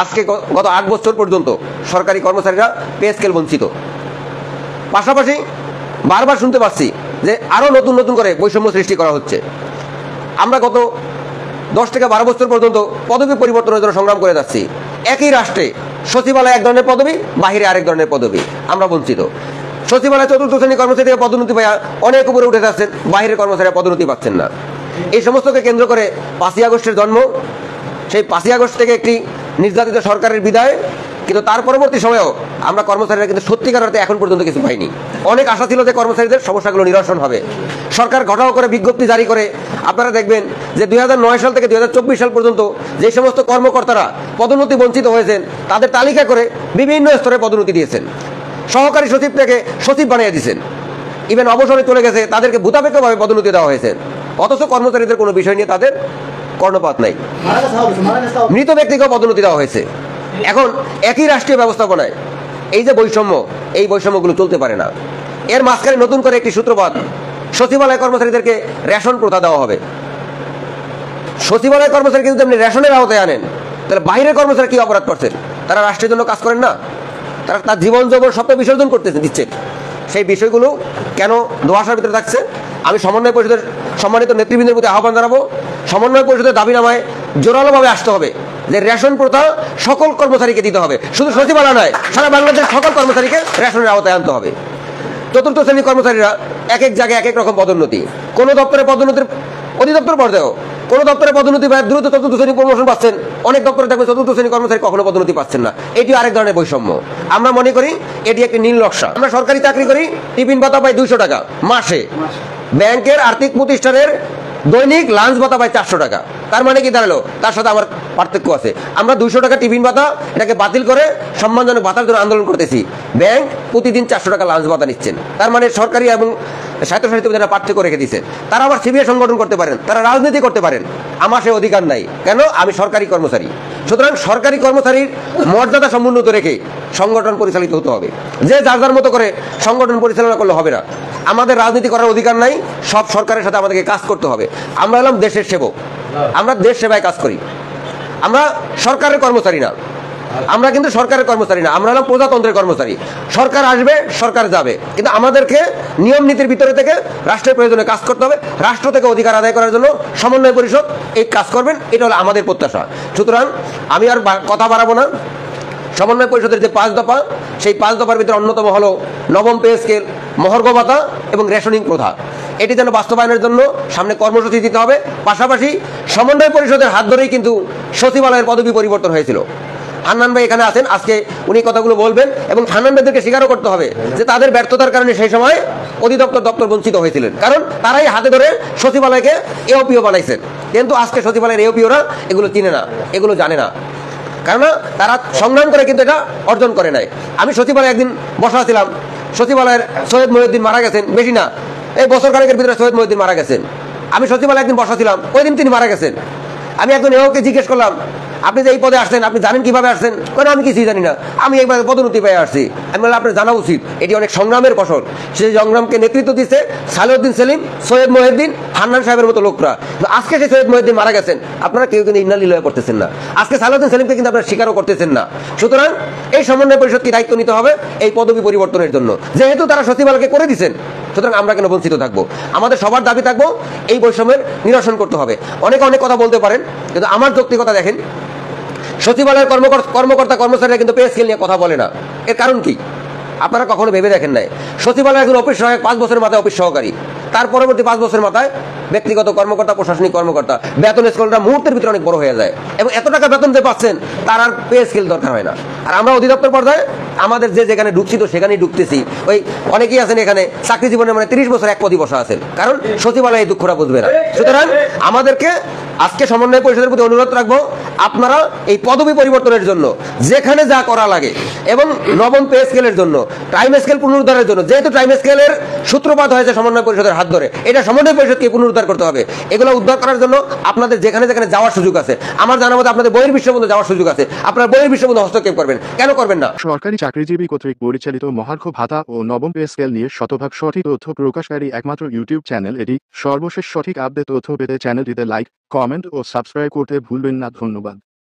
আজকে গত 8 বছর পর্যন্ত সরকারি কর্মচারীরা পে স্কেল বঞ্চিত। পাশাপাশি বারবার শুনতে পাচ্ছি যে আরও নতুন নতুন করে বৈষম্য সৃষ্টি করা হচ্ছে। আমরা গত 10 থেকে 12 বছর পর্যন্ত পদবি পরিবর্তনের জন্য সংগ্রাম করে যাচ্ছি। একই রাষ্ট্রে সচিবালয়ে এক ধরনের পদবি, বাহিরে আরেক ধরনের পদবি, আমরা বঞ্চিত। সচিবালয়ে 4র্থ শ্রেণী কর্মচারী থেকে পদোন্নতি পাওয়া অনেক উপরে উঠে যাচ্ছেন, বাহিরের কর্মচারীরা পদোন্নতি পাচ্ছেন না। এই সমস্তকে কেন্দ্র করে 5ই আগস্টের জন্ম। সেই 5ই আগস্ট থেকে একটি নির্যাতিত সরকারের বিদায়, কিন্তু তার পরবর্তী সময়েও আমরা কর্মচারীরা কিন্তু সত্যিকার অর্থে এখন পর্যন্ত কিছু পাইনি। অনেক আশা ছিল যে কর্মচারীদের সমস্যাগুলো নিরসন হবে। সরকার ঘটাও করে বিজ্ঞপ্তি জারি করে আপনারা দেখবেন যে 2009 সাল থেকে 2024 সাল পর্যন্ত যে সমস্ত কর্মকর্তারা পদোন্নতি বঞ্চিত হয়েছেন তাদের তালিকা করে বিভিন্ন স্তরে পদোন্নতি দিয়েছেন। সহকারী সচিব থেকে সচিব বানিয়ে দিয়েছেন। ইভেন অবসরে চলে গেছে তাদেরকে ভূতাপেক্ষভাবে পদোন্নতি দেওয়া হয়েছে, অথচ কর্মচারীদের কোনো বিষয় নিয়ে তাদের কর্ণপাত নাই। মৃত ব্যক্তিকেও পদোন্নতি দেওয়া হয়েছে। এখন একই রাষ্ট্রীয় ব্যবস্থাপনায় এই যে বৈষম্য, এই বৈষম্যগুলো চলতে পারে না। এর মাঝখানে নতুন করে একটি সূত্রপাত, সচিবালয় কর্মচারীদেরকে রেশন প্রথা দেওয়া হবে। সচিবালয় কর্মচারী কিন্তু আপনি রেশনের আওতায় আনেন, তাহলে বাইরের কর্মচারী কি অপরাধ করছেন? তারা রাষ্ট্রের জন্য কাজ করেন না, তারা তার জীবন যৌবন সবটা বিসর্জন করতেছে দিচ্ছেন। সেই বিষয়গুলো কেন ধোঁয়াশার ভিতরে থাকছে? আমি সমন্বয় পরিষদের সম্মানিত নেতৃবৃন্দের প্রতি আহ্বান জানাবো, সমন্বয় পরিষদের দাবিনামায় জোরালোভাবে আসতে হবে যে রেশন প্রথা সকল কর্মচারীকে দিতে হবে, শুধু সচিবালয় নয়, সারা বাংলাদেশের সকল কর্মচারীকে রেশনের আওতায় আনতে হবে। 4র্থ শ্রেণীর কর্মচারীরা এক এক জায়গায় এক এক রকম পদোন্নতি, কোনো দপ্তরে পদোন্নতির অধিদপ্তর পর্যায়েও কোনো দপ্তরে পদোন্নতি পায় দ্রুত 4র্থ শ্রেণী প্রমোশন পাচ্ছেন, অনেক দপ্তরে দেখবেন 4র্থ শ্রেণী কর্মচারী কখনো পদোন্নতি পাচ্ছেন না। এটি আরেক ধরনের বৈষম্য। আমরা মনে করি এটি একটি নীল নকশা। আমরা সরকারি চাকরি করি, টিফিন ভাতা পাই 200 টাকা মাসে, ব্যাংকের আর্থিক প্রতিষ্ঠানের দৈনিক লাঞ্চ ভাতা পাই 400 টাকা। তার মানে কি দাঁড়ালো? তার সাথে আমার পার্থক্য আছে। আমরা 200 টাকা টিফিন ভাতা এটাকে বাতিল করে সম্মানজনক ভাতার জন্য আন্দোলন করতেছি, ব্যাংক প্রতিদিন 400 টাকা লাঞ্চ ভাতা নিচ্ছেন। তার মানে সরকারি এবং স্বায়ত্তশাসিত যারা পার্থক্য রেখে দিচ্ছেন, তারা আবার সিবিআই সংগঠন করতে পারেন, তারা রাজনীতি করতে পারেন, আমার সে অধিকার নাই। কেন? আমি সরকারি কর্মচারী। সুতরাং সরকারি কর্মচারীর মর্যাদা সমুন্নত রেখে সংগঠন পরিচালিত হতে হবে। যে যার যার মতো করে সংগঠন পরিচালনা করলে হবে না। আমাদের রাজনীতি করার অধিকার নাই, সব সরকারের সাথে আমাদেরকে কাজ করতে হবে। আমরা হলাম দেশের সেবক, আমরা দেশ সেবায় কাজ করি। আমরা সরকারের কর্মচারী না, আমরা কিন্তু সরকারের কর্মচারী না, আমরা হলাম প্রজাতন্ত্রের কর্মচারী। সরকার আসবে, সরকার যাবে, কিন্তু আমাদেরকে নিয়ম নীতির ভিতরে থেকে রাষ্ট্রের প্রয়োজনে কাজ করতে হবে। রাষ্ট্র থেকে অধিকার আদায় করার জন্য সমন্বয় পরিষদ এই কাজ করবেন, এটা হলো আমাদের প্রত্যাশা। সুতরাং আমি আর কথা বাড়াবো না। সমন্বয় পরিষদের যে 5 দফা, সেই 5 দফার ভিতরে অন্যতম হলো নবম পে স্কেল, মহার্ঘ ভাতা এবং রেশনিং প্রথা। এটি যেন বাস্তবায়নের জন্য সামনে কর্মসূচি দিতে হবে। পাশাপাশি সমন্বয় পরিষদের হাত ধরেই কিন্তু সচিবালয়ের পদবি পরিবর্তন হয়েছিল। হান্নান ভাই এখানে আছেন, আজকে উনি কথাগুলো বলবেন, এবং হান্নান ভাইদেরকে স্বীকারও করতে হবে যে তাদের ব্যর্থতার কারণে সেই সময় দপ্তর বঞ্চিত হয়েছিলেন, কারণ তারাই হাতে ধরে সচিবালয়কে এওপিও বানাইছেন। কিন্তু আজকে সচিবালয়ের এওপিওরা এগুলো চিনে না, এগুলো জানে না, কারণ তারা সংগ্রাম করে কিন্তু এটা অর্জন করে নাই। আমি সচিবালয়ে একদিন বসা ছিলাম, সচিবালয়ের সৈয়দ মহিউদ্দিন মারা গেছেন, বেশি না এই বছর খানেকের ভিতরে সৈয়দ মহিউদ্দিন মারা গেছেন। আমি সচিবালয়ে একদিন বসা ছিলাম, ওই দিন তিনি মারা গেছেন। আমি একজন এওকে জিজ্ঞেস করলাম, আপনি যে এই পদে আসছেন আপনি জানেন কিভাবে আসছেন? কেন আমি কিছুই জানি না, আমি একবার পদোন্নতি পেয়ে আসছি। আমি বললাম আপনার জানা উচিত, এটি অনেক সংগ্রামের ফসল। সেই সংগ্রামকে নেতৃত্ব দিচ্ছে সালেউদ্দিন সেলিম, সৈয়দ মহিউদ্দিন, হান্নান সাহেবের মতো লোকরা। আজকে সেই সৈয়দ মহিউদ্দিন মারা গেছেন, আপনারা কেউ কিন্তু ইন্নালিল্লাহ করতেছেন না। আজকে সালেউদ্দিন সেলিমকে কিন্তু আপনারা স্বীকারও করতেছেন না। সুতরাং এই সমন্বয় পরিষদকে দায়িত্ব নিতে হবে এই পদবি পরিবর্তনের জন্য, যেহেতু তারা সচিবালয়কে করে দিচ্ছেন। সুতরাং আমরা কেন বঞ্চিত থাকবো? আমাদের সবার দাবি থাকবো এই বৈষম্যের নিরসন করতে হবে। অনেকে অনেক কথা বলতে পারেন, কিন্তু আমার যৌক্তিকতা দেখেন। সচিবালয়ের কর্মকর্তা কর্মচারীরা কিন্তু পে স্কেল নিয়ে কথা বলে না। এর কারণ কি আপনারা কখনো ভেবে দেখেন নাই? সচিবালয়ের একজন অফিস সহায়ক 5 বছরের মাথায় অফিস সহকারী, তার পরবর্তী 5 বছরের মাথায় ব্যক্তিগত কর্মকর্তা, প্রশাসনিক কর্মকর্তা। বেতন স্কেলটা মুহূর্তের ভিতরে অনেক বড় হয়ে যায়, এবং এত টাকা বেতন যে পাচ্ছেন তার আর পে স্কেল দরকার হয় না। আর আমরা অধিদপ্তর পর্যায়ে আমাদের যে যেখানে ঢুকছি তো সেখানেই ঢুকতেছি। ওই অনেকেই আছেন এখানে চাকরি জীবনে মানে 30 বছর এক পদই বসা আছেন, কারণ সচিবালয় এই দুঃখটা বুঝবে না। সুতরাং আমাদেরকে আজকে সমন্বয় পরিষদের প্রতি অনুরোধ রাখবো, আপনারা এই পদবি পরিবর্তনের জন্য যেখানে যা করা লাগে, এবং নবম পে স্কেলের জন্য, টাইম স্কেল পুনরুদ্ধারের জন্য, যেহেতু টাইম স্কেলের সূত্রপাত হয়েছে সমন্বয় পরিষদের হাত ধরে, এটা সমন্বয় পরিষদকে পুনরুদ্ধার করতে হবে। এগুলো উদ্ধার করার জন্য আপনাদের যেখানে যেখানে যাওয়ার সুযোগ আছে, আমার জানা মতো আপনাদের বহির্বিশ্ব পর্যন্ত যাওয়ার সুযোগ আছে, আপনারা বহির্বিশ্ব পর্যন্ত হস্তক্ষেপ করবেন, কেন করবেন না? সরকারি চাকরিজীবী কর্তৃক পরিচালিত মহার্ঘ ভাতা ও নবম পে স্কেল নিয়ে শতভাগ সঠিক তথ্য প্রকাশকারী একমাত্র ইউটিউব চ্যানেল এটি। সর্বশেষ সঠিক আপডেট তথ্য পেতে চ্যানেলটিতে লাইক, কমেন্ট ও সাবস্ক্রাইব করতে ভুলবেন না। ধন্যবাদ।